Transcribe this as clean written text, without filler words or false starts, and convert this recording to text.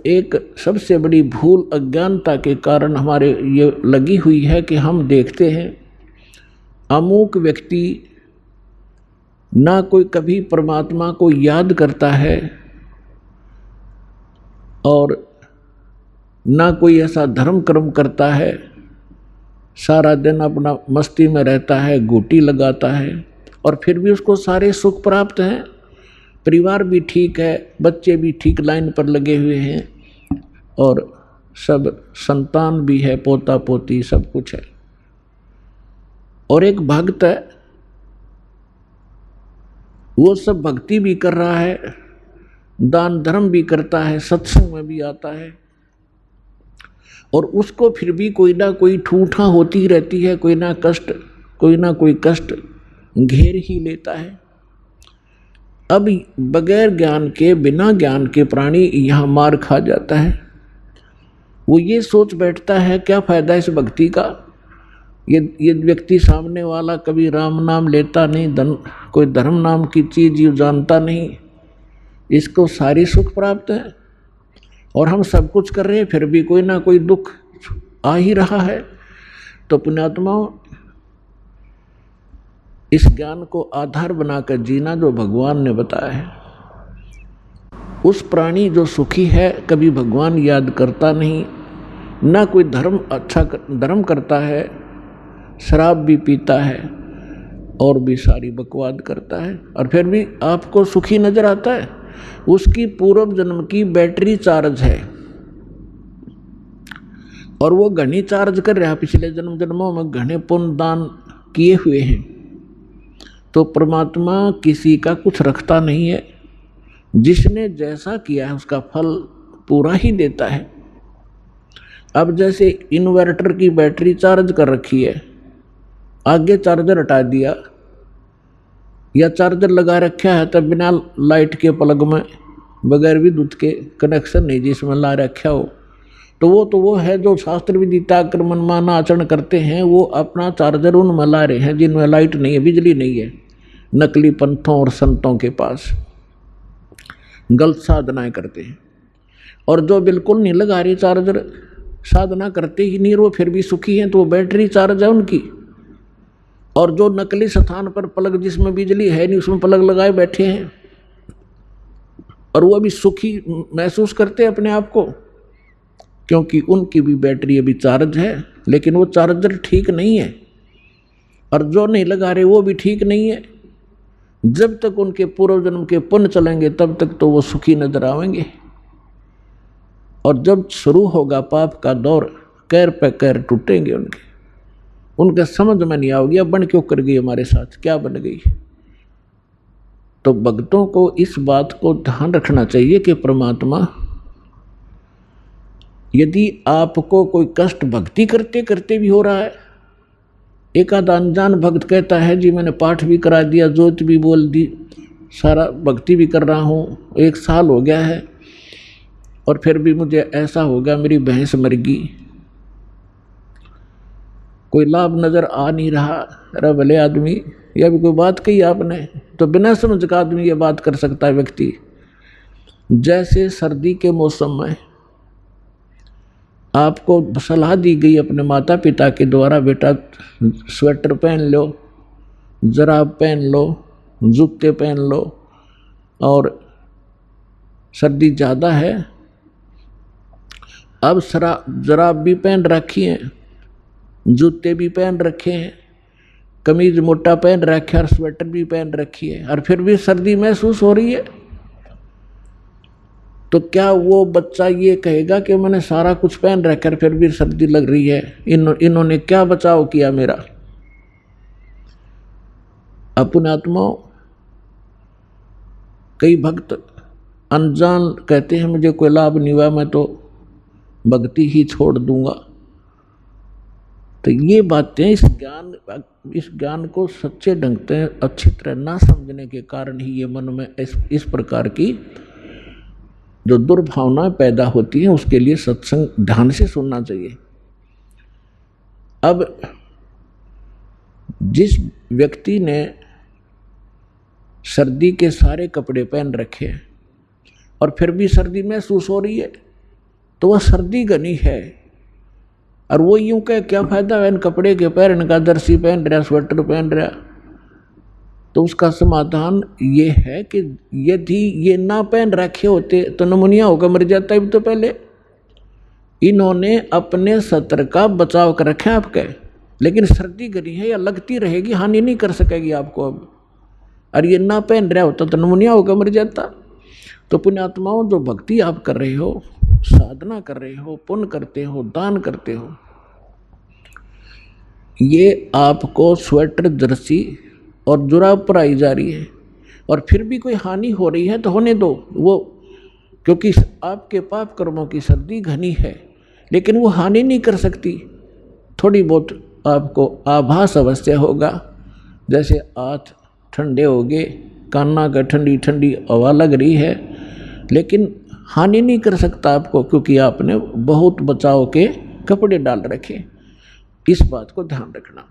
एक सबसे बड़ी भूल अज्ञानता के कारण हमारे ये लगी हुई है कि हम देखते हैं अमुक व्यक्ति ना कोई कभी परमात्मा को याद करता है और ना कोई ऐसा धर्म कर्म करता है, सारा दिन अपना मस्ती में रहता है, गोटी लगाता है, और फिर भी उसको सारे सुख प्राप्त हैं, परिवार भी ठीक है, बच्चे भी ठीक लाइन पर लगे हुए हैं और सब संतान भी है, पोता पोती सब कुछ है। और एक भक्त है, वो सब भक्ति भी कर रहा है, दान धर्म भी करता है, सत्संग में भी आता है, और उसको फिर भी कोई ना कोई ठूठा होती रहती है, कोई ना कोई कष्ट घेर ही लेता है। अब बगैर ज्ञान के, बिना ज्ञान के प्राणी यहाँ मार खा जाता है। वो ये सोच बैठता है क्या फायदा इस भक्ति का, ये व्यक्ति सामने वाला कभी राम नाम लेता नहीं, कोई धर्म नाम की चीज ये जानता नहीं, इसको सारी सुख प्राप्त है और हम सब कुछ कर रहे हैं, फिर भी कोई ना कोई दुख आ ही रहा है। तो पुण्यात्माओं, इस ज्ञान को आधार बनाकर जीना जो भगवान ने बताया है। उस प्राणी जो सुखी है कभी भगवान याद करता नहीं, ना कोई धर्म करता है, शराब भी पीता है और भी सारी बकवाद करता है, और फिर भी आपको सुखी नजर आता है। उसकी पूर्व जन्म की बैटरी चार्ज है और वो घनी चार्ज कर रहा है, पिछले जन्मों में घने पुण्य दान किए हुए हैं। तो परमात्मा किसी का कुछ रखता नहीं है, जिसने जैसा किया है उसका फल पूरा ही देता है। अब जैसे इन्वर्टर की बैटरी चार्ज कर रखी है, आगे चार्जर हटा दिया या चार्जर लगा रखा है तब बिना लाइट के प्लग में बगैर विद्युत के कनेक्शन नहीं जिसमें ला रखा हो, तो वो है जो शास्त्र विदिता क्रमण माना आचरण करते हैं, वो अपना चार्जर उनमें ला रहे हैं जिनमें लाइट नहीं है, बिजली नहीं है, नकली पंथों और संतों के पास गलत साधनाएं करते हैं। और जो बिल्कुल नहीं लगा रही चार्जर, साधना करते ही नहीं, वो फिर भी सुखी हैं, तो वो बैटरी चार्ज है उनकी। और जो नकली स्थान पर प्लग जिसमें बिजली है नहीं उसमें प्लग लगाए बैठे हैं और वो अभी सुखी महसूस करते हैं अपने आप को, क्योंकि उनकी भी बैटरी अभी चार्ज है, लेकिन वो चार्जर ठीक नहीं है। और जो नहीं लगा रहे वो भी ठीक नहीं है। जब तक उनके पूर्व जन्म के पुण्य चलेंगे तब तक तो वो सुखी नजर आएंगे, और जब शुरू होगा पाप का दौर, कैर पे कैर टूटेंगे उनके समझ में नहीं आओगी अब बन क्यों कर गई, हमारे साथ क्या बन गई। तो भक्तों को इस बात को ध्यान रखना चाहिए कि परमात्मा, यदि आपको कोई कष्ट भक्ति करते करते भी हो रहा है, एक आध अनजान भक्त कहता है जी मैंने पाठ भी करा दिया, ज्योत भी बोल दी, सारा भक्ति भी कर रहा हूँ, 1 साल हो गया है और फिर भी मुझे ऐसा हो गया, मेरी भैंस मर गई, कोई लाभ नजर आ नहीं रहा। अरे भले आदमी, यह भी कोई बात कही आपने, तो बिना समझ का आदमी ये बात कर सकता है व्यक्ति। जैसे सर्दी के मौसम में आपको सलाह दी गई अपने माता पिता के द्वारा, बेटा स्वेटर पहन लो, जराब पहन लो, जूते पहन लो, और सर्दी ज़्यादा है, अब जराब भी पहन रखी है, जूते भी पहन रखे हैं, कमीज मोटा पहन रखा है और स्वेटर भी पहन रखी है, और फिर भी सर्दी महसूस हो रही है। तो क्या वो बच्चा ये कहेगा कि मैंने सारा कुछ पहन रखा है फिर भी सर्दी लग रही है, इन्होंने क्या बचाव किया मेरा। अपने आत्माओं, कई भक्त अनजान कहते हैं मुझे कोई लाभ नहीं हुआ, मैं तो भक्ति ही छोड़ दूंगा। तो ये बातें इस ज्ञान को सच्चे ढंग से अच्छी तरह ना समझने के कारण ही ये मन में इस प्रकार की जो दुर्भावनाएं पैदा होती हैं। उसके लिए सत्संग ध्यान से सुनना चाहिए। अब जिस व्यक्ति ने सर्दी के सारे कपड़े पहन रखे और फिर भी सर्दी महसूस हो रही है, तो वह सर्दी घनी है। और वो यूं कह क्या फायदा है इन कपड़े के पहनने का, जर्सी पहन रहा, स्वेटर पहन रहा। तो उसका समाधान ये है कि यदि ये ना पहन रखे होते तो नमूनिया होकर मर जाता है तो पहले। इन्होंने अपने सत्र का बचाव कर रखे आपके, लेकिन सर्दी घनी है या लगती रहेगी, हानि नहीं कर सकेगी आपको अब। और ये ना पहन रहा होता तो नमूनिया होकर मर जाता। तो पुण्यात्माओं, जो भक्ति आप कर रहे हो, साधना कर रहे हो, पुण्य करते हो, दान करते हो, ये आपको स्वेटर, जर्सी और जुराब पर आई जा रही है, और फिर भी कोई हानि हो रही है तो होने दो वो, क्योंकि आपके पाप कर्मों की सर्दी घनी है, लेकिन वो हानि नहीं कर सकती। थोड़ी बहुत आपको आभास अवश्य होगा, जैसे हाथ ठंडे हो गए, कान्ना का ठंडी ठंडी हवा लग रही है, लेकिन हानि नहीं कर सकता आपको, क्योंकि आपने बहुत बचाव के कपड़े डाल रखे। इस बात को ध्यान रखना।